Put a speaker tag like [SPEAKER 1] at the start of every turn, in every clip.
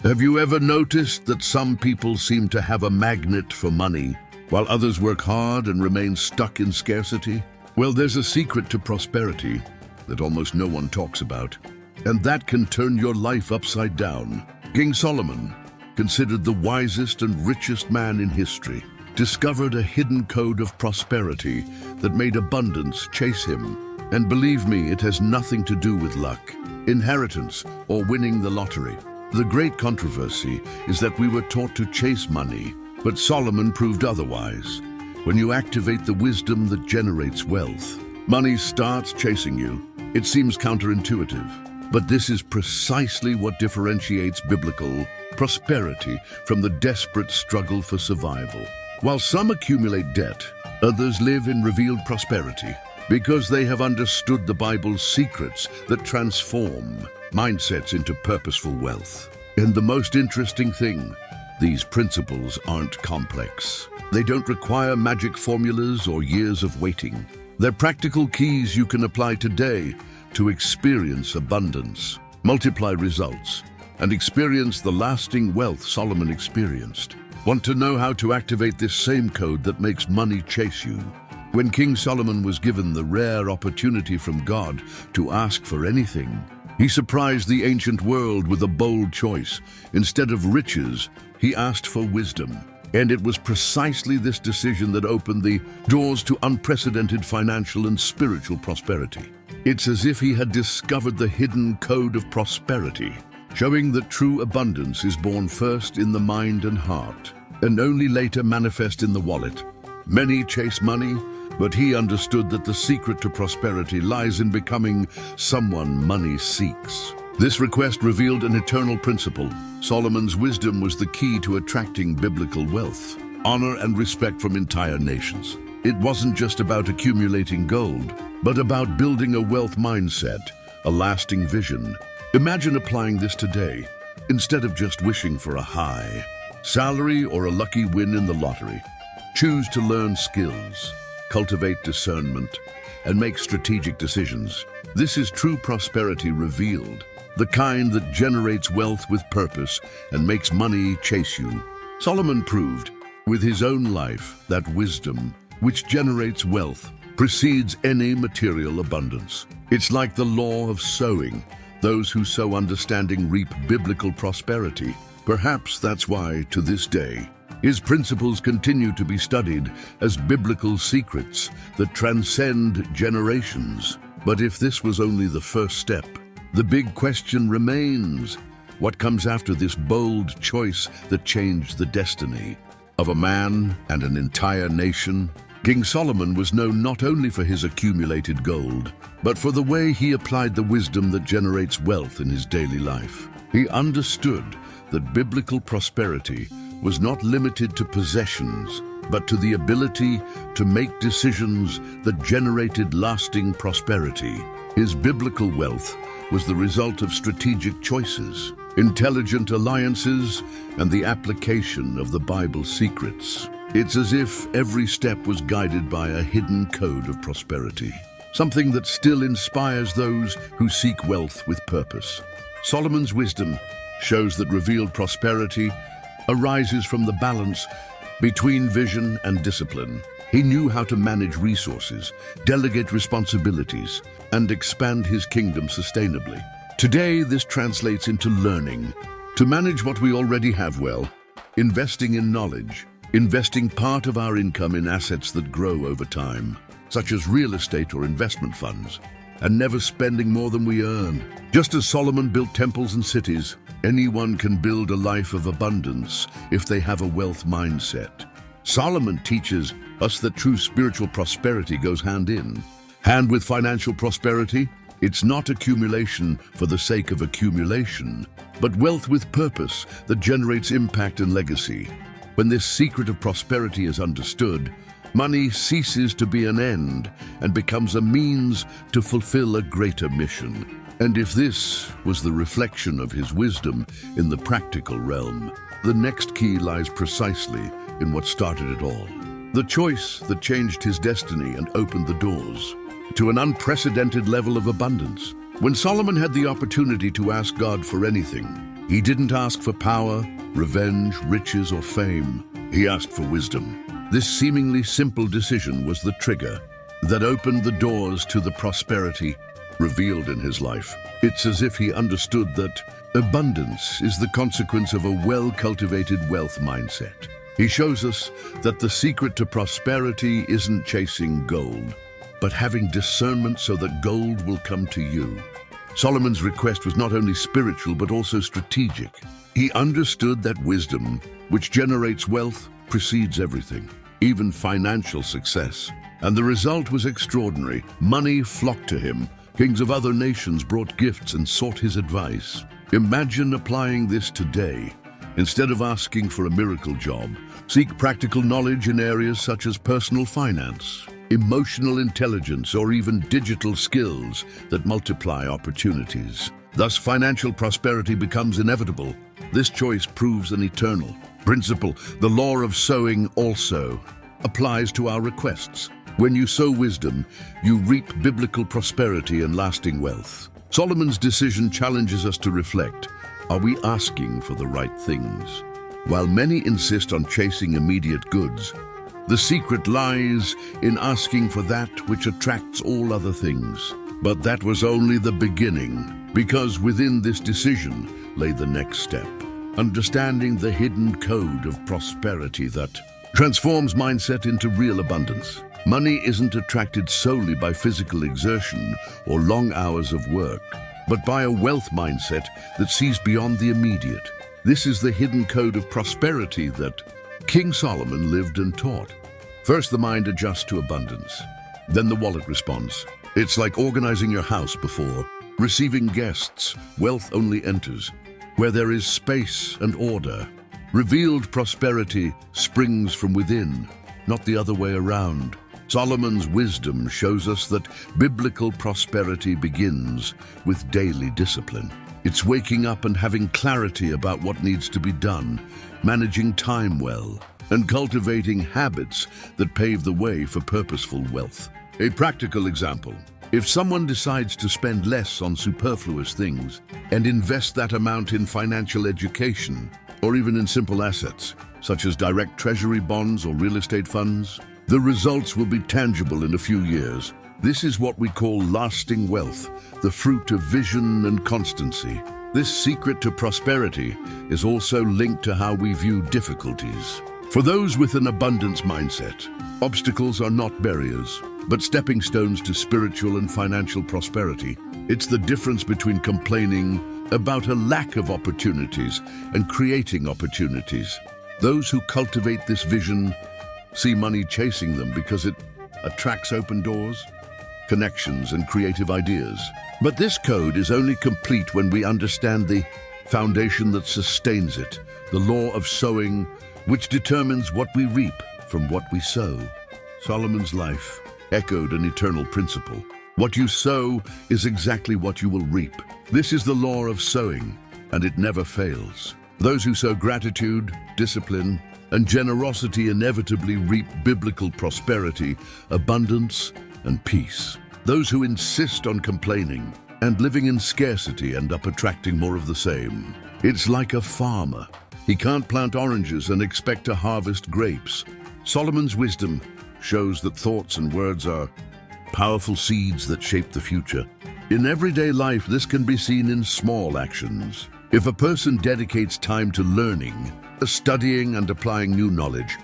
[SPEAKER 1] Have you ever noticed that some people seem to have a magnet for money, while others work hard and remain stuck in scarcity? Well, there's a secret to prosperity that almost no one talks about, and that can turn your life upside down. King Solomon, considered the wisest and richest man in history, discovered a hidden code of prosperity that made abundance chase him. And believe me, it has nothing to do with luck, inheritance, or winning the lottery. The great controversy is that we were taught to chase money, but Solomon proved otherwise. When you activate the wisdom that generates wealth, money starts chasing you. It seems counterintuitive, but this is precisely what differentiates biblical prosperity from the desperate struggle for survival. While some accumulate debt, others live in revealed prosperity because they have understood the Bible's secrets that transform mindsets into purposeful wealth. And the most interesting thing, these principles aren't complex. They don't require magic formulas or years of waiting. They're practical keys you can apply today to experience abundance, multiply results, and experience the lasting wealth Solomon experienced. Want to know how to activate this same code that makes money chase you? When King Solomon was given the rare opportunity from God to ask for anything, he surprised the ancient world with a bold choice. Instead of riches, he asked for wisdom. And it was precisely this decision that opened the doors to unprecedented financial and spiritual prosperity. It's as if he had discovered the hidden code of prosperity, showing that true abundance is born first in the mind and heart, and only later manifest in the wallet. Many chase money, but he understood that the secret to prosperity lies in becoming someone money seeks. This request revealed an eternal principle. Solomon's wisdom was the key to attracting biblical wealth, honor, and respect from entire nations. It wasn't just about accumulating gold, but about building a wealth mindset, a lasting vision. Imagine applying this today, instead of just wishing for a high salary or a lucky win in the lottery. Choose to learn skills, cultivate discernment, and make strategic decisions. This is true prosperity revealed, the kind that generates wealth with purpose and makes money chase you. Solomon proved with his own life that wisdom, which generates wealth, precedes any material abundance. It's like the law of sowing. Those who sow understanding reap biblical prosperity. Perhaps that's why, to this day, his principles continue to be studied as biblical secrets that transcend generations. But if this was only the first step, the big question remains: what comes after this bold choice that changed the destiny of a man and an entire nation? King Solomon was known not only for his accumulated gold, but for the way he applied the wisdom that generates wealth in his daily life. He understood that biblical prosperity was not limited to possessions, but to the ability to make decisions that generated lasting prosperity. His biblical wealth was the result of strategic choices, intelligent alliances, and the application of the Bible's secrets. It's as if every step was guided by a hidden code of prosperity, something that still inspires those who seek wealth with purpose. Solomon's wisdom shows that revealed prosperity arises from the balance between vision and discipline. He knew how to manage resources, delegate responsibilities, and expand his kingdom sustainably. Today, this translates into learning to manage what we already have well, investing in knowledge, investing part of our income in assets that grow over time, such as real estate or investment funds, and never spending more than we earn. Just as Solomon built temples and cities, anyone can build a life of abundance if they have a wealth mindset. Solomon teaches us that true spiritual prosperity goes hand in hand with financial prosperity. It's not accumulation for the sake of accumulation, but wealth with purpose that generates impact and legacy. When this secret of prosperity is understood, money ceases to be an end and becomes a means to fulfill a greater mission. And if this was the reflection of his wisdom in the practical realm, the next key lies precisely in what started it all. The choice that changed his destiny and opened the doors to an unprecedented level of abundance. When Solomon had the opportunity to ask God for anything, He didn't ask for power, revenge, riches, or fame. He asked for wisdom. This seemingly simple decision was the trigger that opened the doors to the prosperity revealed in his life. It's as if he understood that abundance is the consequence of a well-cultivated wealth mindset. He shows us that the secret to prosperity isn't chasing gold, but having discernment so that gold will come to you. Solomon's request was not only spiritual but also strategic. He understood that wisdom, which generates wealth, precedes everything, even financial success. And the result was extraordinary. Money flocked to him. Kings of other nations brought gifts and sought his advice. Imagine applying this today. Instead of asking for a miracle job, seek practical knowledge in areas such as personal finance, emotional intelligence, or even digital skills that multiply opportunities. Thus, financial prosperity becomes inevitable. This choice proves an eternal principle. The law of sowing also applies to our requests. When you sow wisdom, you reap biblical prosperity and lasting wealth. Solomon's decision challenges us to reflect. Are we asking for the right things? While many insist on chasing immediate goods, the secret lies in asking for that which attracts all other things. But that was only the beginning, because within this decision lay the next step. Understanding the hidden code of prosperity that transforms mindset into real abundance. Money isn't attracted solely by physical exertion or long hours of work, but by a wealth mindset that sees beyond the immediate. This is the hidden code of prosperity that King Solomon lived and taught. First, the mind adjusts to abundance. Then the wallet responds. It's like organizing your house before receiving guests. Wealth only enters where there is space and order. Revealed prosperity springs from within, not the other way around. Solomon's wisdom shows us that biblical prosperity begins with daily discipline. It's waking up and having clarity about what needs to be done, managing time well, and cultivating habits that pave the way for purposeful wealth. A practical example: if someone decides to spend less on superfluous things and invest that amount in financial education, or even in simple assets, such as direct treasury bonds or real estate funds, the results will be tangible in a few years. This is what we call lasting wealth, the fruit of vision and constancy. This secret to prosperity is also linked to how we view difficulties. For those with an abundance mindset, obstacles are not barriers, but stepping stones to spiritual and financial prosperity. It's the difference between complaining about a lack of opportunities and creating opportunities. Those who cultivate this vision see money chasing them because it attracts open doors, connections, and creative ideas. But this code is only complete when we understand the foundation that sustains it, the law of sowing, which determines what we reap from what we sow. Solomon's life echoed an eternal principle. What you sow is exactly what you will reap. This is the law of sowing, and it never fails. Those who sow gratitude, discipline, and generosity inevitably reap biblical prosperity, abundance, and peace. Those who insist on complaining and living in scarcity end up attracting more of the same. It's like a farmer. He can't plant oranges and expect to harvest grapes. Solomon's wisdom shows that thoughts and words are powerful seeds that shape the future. In everyday life, this can be seen in small actions. If a person dedicates time to learning, studying, and applying new knowledge,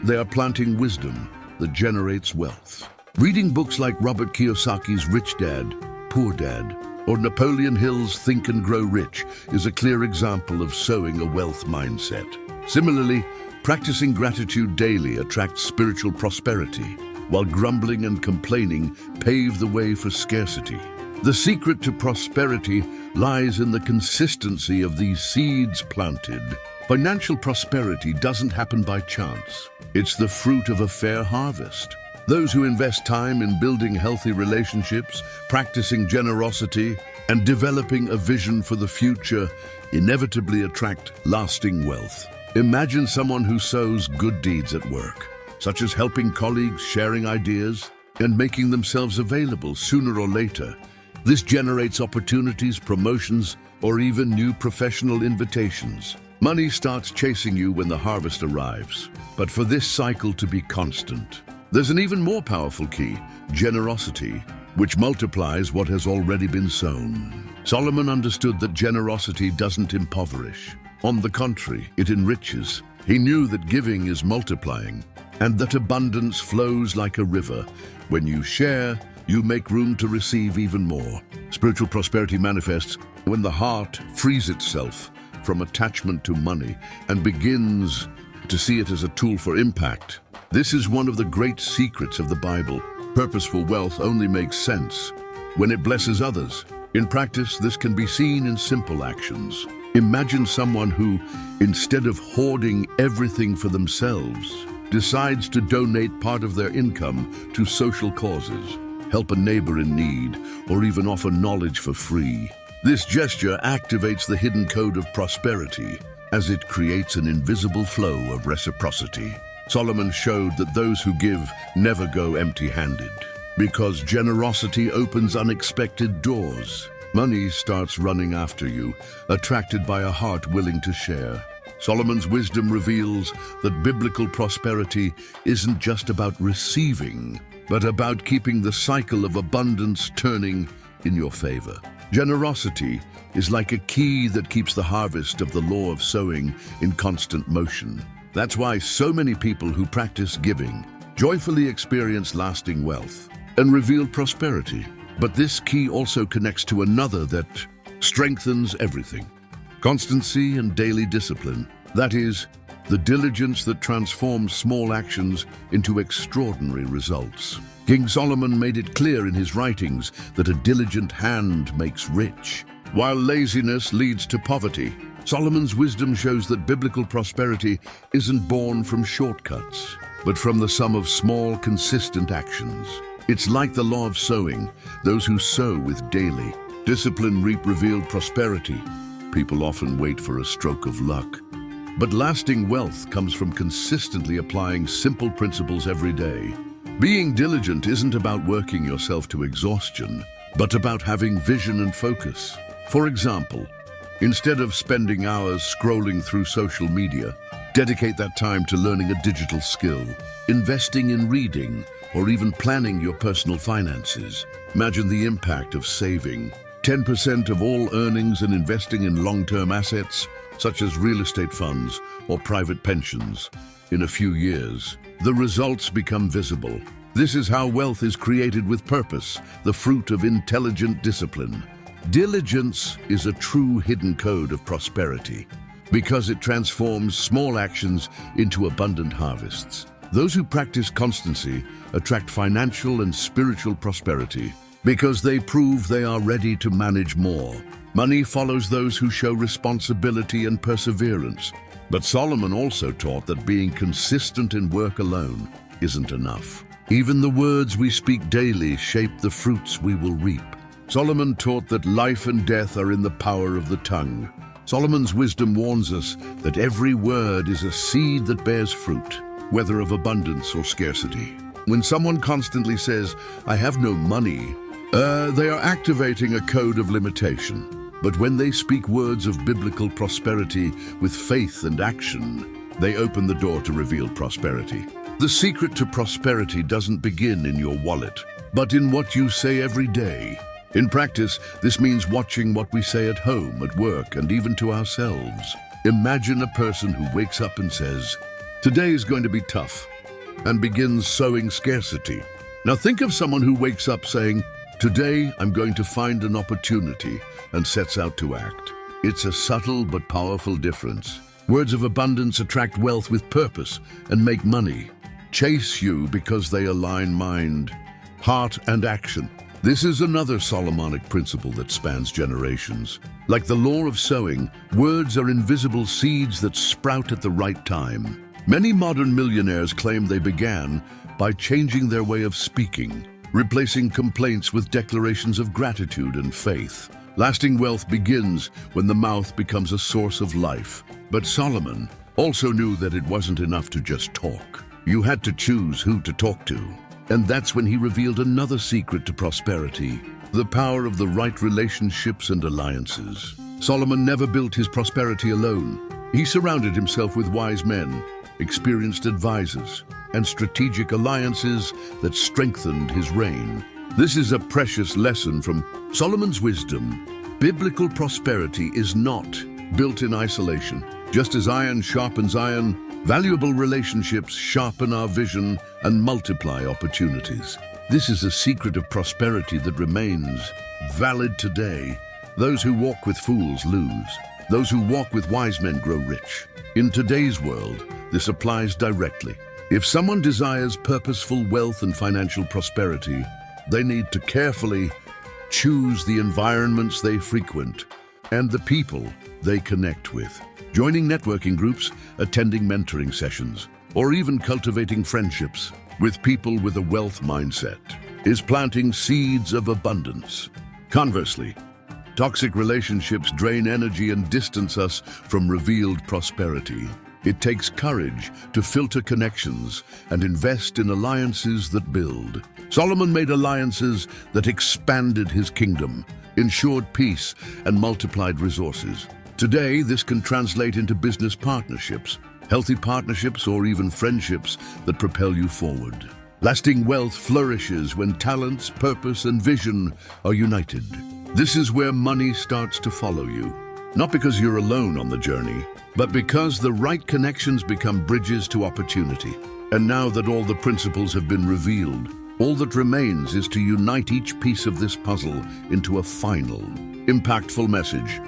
[SPEAKER 1] they are planting wisdom that generates wealth. Reading books like Robert Kiyosaki's Rich Dad, Poor Dad, or Napoleon Hill's Think and Grow Rich is a clear example of sowing a wealth mindset. Similarly, practicing gratitude daily attracts spiritual prosperity, while grumbling and complaining pave the way for scarcity. The secret to prosperity lies in the consistency of these seeds planted. Financial prosperity doesn't happen by chance. It's the fruit of a fair harvest. Those who invest time in building healthy relationships, practicing generosity, and developing a vision for the future inevitably attract lasting wealth. Imagine someone who sows good deeds at work, such as helping colleagues, sharing ideas, and making themselves available sooner or later. This generates opportunities, promotions, or even new professional invitations. Money starts chasing you when the harvest arrives. But for this cycle to be constant, there's an even more powerful key: generosity, which multiplies what has already been sown. Solomon understood that generosity doesn't impoverish. On the contrary, it enriches. He knew that giving is multiplying, and that abundance flows like a river. When you share, you make room to receive even more. Spiritual prosperity manifests when the heart frees itself from attachment to money and begins to see it as a tool for impact. This is one of the great secrets of the Bible. Purposeful wealth only makes sense when it blesses others. In practice, this can be seen in simple actions. Imagine someone who, instead of hoarding everything for themselves, decides to donate part of their income to social causes, help a neighbor in need, or even offer knowledge for free. This gesture activates the hidden code of prosperity, as it creates an invisible flow of reciprocity. Solomon showed that those who give never go empty-handed, because generosity opens unexpected doors. Money starts running after you, attracted by a heart willing to share. Solomon's wisdom reveals that biblical prosperity isn't just about receiving, but about keeping the cycle of abundance turning in your favor. Generosity is like a key that keeps the harvest of the law of sowing in constant motion. That's why so many people who practice giving joyfully experience lasting wealth and revealed prosperity. But this key also connects to another that strengthens everything: constancy and daily discipline. That is, the diligence that transforms small actions into extraordinary results. King Solomon made it clear in his writings that a diligent hand makes rich, while laziness leads to poverty. Solomon's wisdom shows that biblical prosperity isn't born from shortcuts, but from the sum of small, consistent actions. It's like the law of sowing. Those who sow with daily discipline reap revealed prosperity. People often wait for a stroke of luck, but lasting wealth comes from consistently applying simple principles every day. Being diligent isn't about working yourself to exhaustion, but about having vision and focus. For example, instead of spending hours scrolling through social media, dedicate that time to learning a digital skill, investing in reading, or even planning your personal finances. Imagine the impact of saving 10% of all earnings and investing in long-term assets, such as real estate funds or private pensions. In a few years, the results become visible. This is how wealth is created with purpose, the fruit of intelligent discipline. Diligence is a true hidden code of prosperity, because it transforms small actions into abundant harvests. Those who practice constancy attract financial and spiritual prosperity, because they prove they are ready to manage more. Money follows those who show responsibility and perseverance. But Solomon also taught that being consistent in work alone isn't enough. Even the words we speak daily shape the fruits we will reap. Solomon taught that life and death are in the power of the tongue. Solomon's wisdom warns us that every word is a seed that bears fruit, whether of abundance or scarcity. When someone constantly says, "I have no money," they are activating a code of limitation. But when they speak words of biblical prosperity with faith and action, they open the door to revealed prosperity. The secret to prosperity doesn't begin in your wallet, but in what you say every day. In practice, this means watching what we say at home, at work, and even to ourselves. Imagine a person who wakes up and says, "Today is going to be tough," and begins sowing scarcity. Now think of someone who wakes up saying, "Today I'm going to find an opportunity," and sets out to act. It's a subtle but powerful difference. Words of abundance attract wealth with purpose and make money chase you because they align mind, heart, and action. This is another Solomonic principle that spans generations. Like the law of sowing, words are invisible seeds that sprout at the right time. Many modern millionaires claim they began by changing their way of speaking, replacing complaints with declarations of gratitude and faith. Lasting wealth begins when the mouth becomes a source of life. But Solomon also knew that it wasn't enough to just talk. You had to choose who to talk to. And that's when he revealed another secret to prosperity: the power of the right relationships and alliances. Solomon never built his prosperity alone. He surrounded himself with wise men, experienced advisors, and strategic alliances that strengthened his reign. This is a precious lesson from Solomon's wisdom. Biblical prosperity is not built in isolation. Just as iron sharpens iron, valuable relationships sharpen our vision and multiply opportunities. This is a secret of prosperity that remains valid today. Those who walk with fools lose. Those who walk with wise men grow rich. In today's world, this applies directly. If someone desires purposeful wealth and financial prosperity, they need to carefully choose the environments they frequent and the people they connect with. Joining networking groups, attending mentoring sessions, or even cultivating friendships with people with a wealth mindset is planting seeds of abundance. Conversely, toxic relationships drain energy and distance us from revealed prosperity. It takes courage to filter connections and invest in alliances that build. Solomon made alliances that expanded his kingdom, ensured peace, and multiplied resources. Today, this can translate into business partnerships, healthy partnerships, or even friendships that propel you forward. Lasting wealth flourishes when talents, purpose, and vision are united. This is where money starts to follow you. Not because you're alone on the journey, but because the right connections become bridges to opportunity. And now that all the principles have been revealed, all that remains is to unite each piece of this puzzle into a final, impactful message.